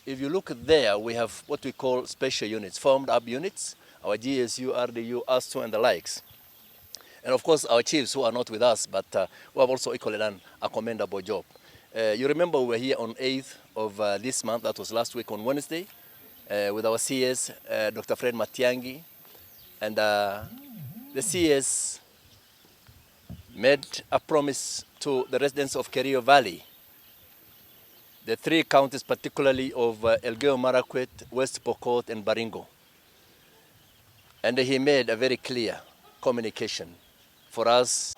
if you look there, we have what we call special units, formed up units, our GSU, RDU, ASTO, and the likes. And of course, our chiefs who are not with us, but who have also equally done a commendable job. You remember we were here on 8th of this month, that was last week on Wednesday, with our CS, Dr. Fred Matiangi, and the CS made a promise to the residents of Kerio Valley, the three counties particularly of Elgeyo Marakwet, West Pokot, and Baringo. And he made a very clear communication for us.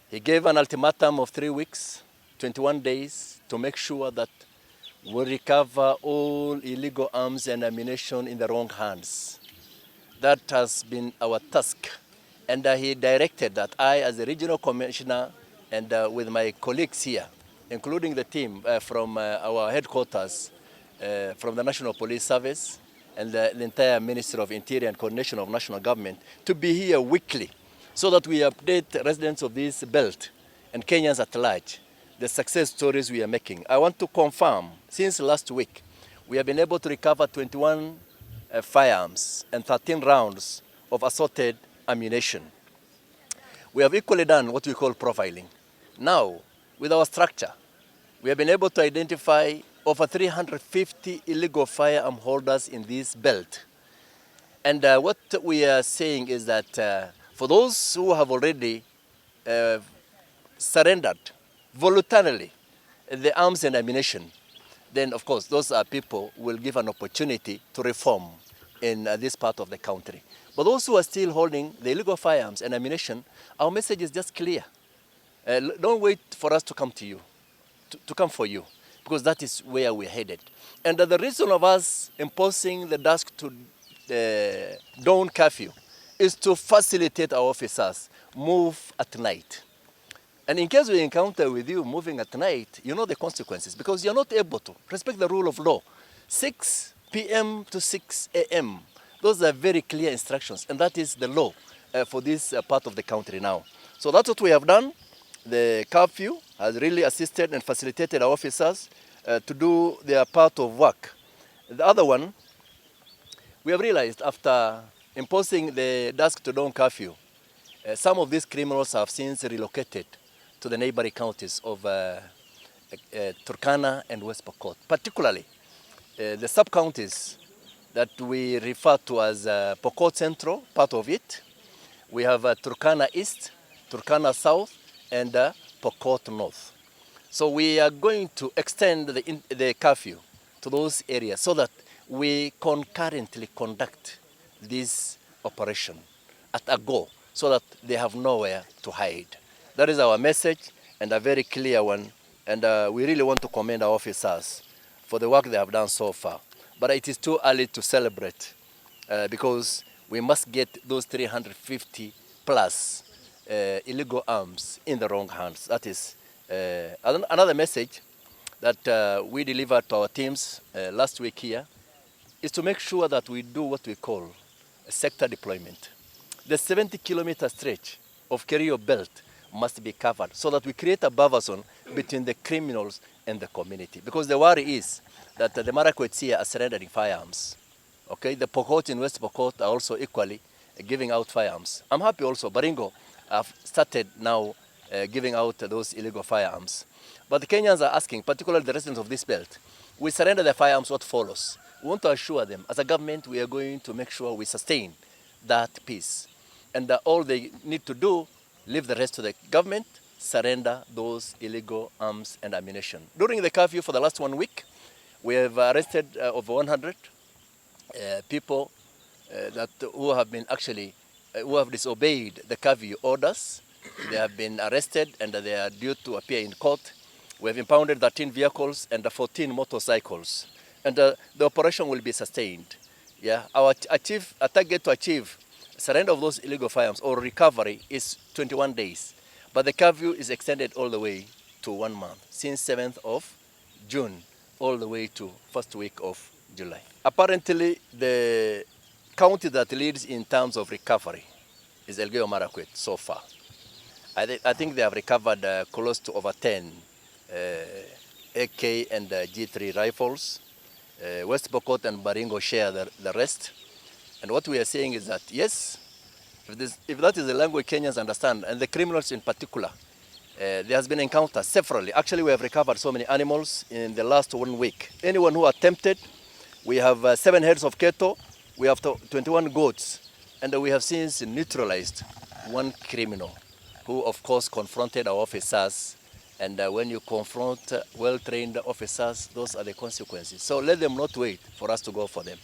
He gave an ultimatum of 3 weeks, 21 days, to make sure that we recover all illegal arms and ammunition in the wrong hands. That has been our task. And he directed that I, as the regional commissioner, and with my colleagues here, including the team from our headquarters, from the National Police Service, and the entire Ministry of Interior and Coordination of National Government, to be here weekly, so that we update residents of this belt and Kenyans at large the success stories we are making. I want to confirm, since last week, we have been able to recover 21 firearms and 13 rounds of assorted ammunition. We have equally done what we call profiling. Now, with our structure, we have been able to identify over 350 illegal firearm holders in this belt. And what we are saying is that for those who have already surrendered voluntarily the arms and ammunition, then of course those are people who will give an opportunity to reform in this part of the country. But those who are still holding the illegal firearms and ammunition, our message is just clear. Don't wait for us to come to you, to come for you, because that is where we're headed. And the reason of us imposing the dusk to dawn curfew is to facilitate our officers move at night. And in case we encounter with you moving at night, you know the consequences, because you're not able to respect the rule of law. 6 p.m. to 6 a.m. Those are very clear instructions, and that is the law for this part of the country now. So that's what we have done. The curfew has really assisted and facilitated our officers to do their part of work. The other one, we have realized after imposing the dusk to dawn curfew, some of these criminals have since relocated to the neighboring counties of Turkana and West Pokot, particularly the sub-counties that we refer to as Pokot Central, part of it. We have Turkana East, Turkana South, and Pokot North. So we are going to extend the curfew to those areas so that we concurrently conduct this operation at a go, so that they have nowhere to hide. That is our message, and a very clear one, and we really want to commend our officers for the work they have done so far. But it is too early to celebrate because we must get those 350 plus illegal arms in the wrong hands. That is another message that we delivered to our teams last week here, is to make sure that we do what we call a sector deployment. The 70-kilometer stretch of Kerio Belt must be covered so that we create a buffer zone between the criminals and the community. Because the worry is that the Marakwets here are surrendering firearms. Okay, the Pokot in West Pokot are also equally giving out firearms. I'm happy also, Baringo have started now giving out those illegal firearms. But the Kenyans are asking, particularly the residents of this belt, we surrender the firearms, what follows? We want to assure them, as a government, we are going to make sure we sustain that peace. And all they need to do, leave the rest to the government, surrender those illegal arms and ammunition. During the curfew for the last 1 week, we have arrested over 100 people who have been who have disobeyed the curfew orders. They have been arrested and they are due to appear in court. We have impounded 13 vehicles and 14 motorcycles. And the operation will be sustained. Yeah, our target to achieve surrender of those illegal firearms or recovery is 21 days. But the curfew is extended all the way to 1 month, since 7th of June, all the way to first week of July. Apparently, the county that leads in terms of recovery is Elgeyo Marakwet so far. I think they have recovered close to over 10 AK and G3 rifles. West Pokot and Baringo share the rest. And what we are saying is that, yes, if that is the language Kenyans understand, and the criminals in particular, there has been encounters severally. Actually, we have recovered so many animals in the last 1 week. Anyone who attempted, we have 7 heads of cattle, we have 21 goats, and we have since neutralized 1 criminal who, of course, confronted our officers. And when you confront well-trained officers, those are the consequences. So let them not wait for us to go for them.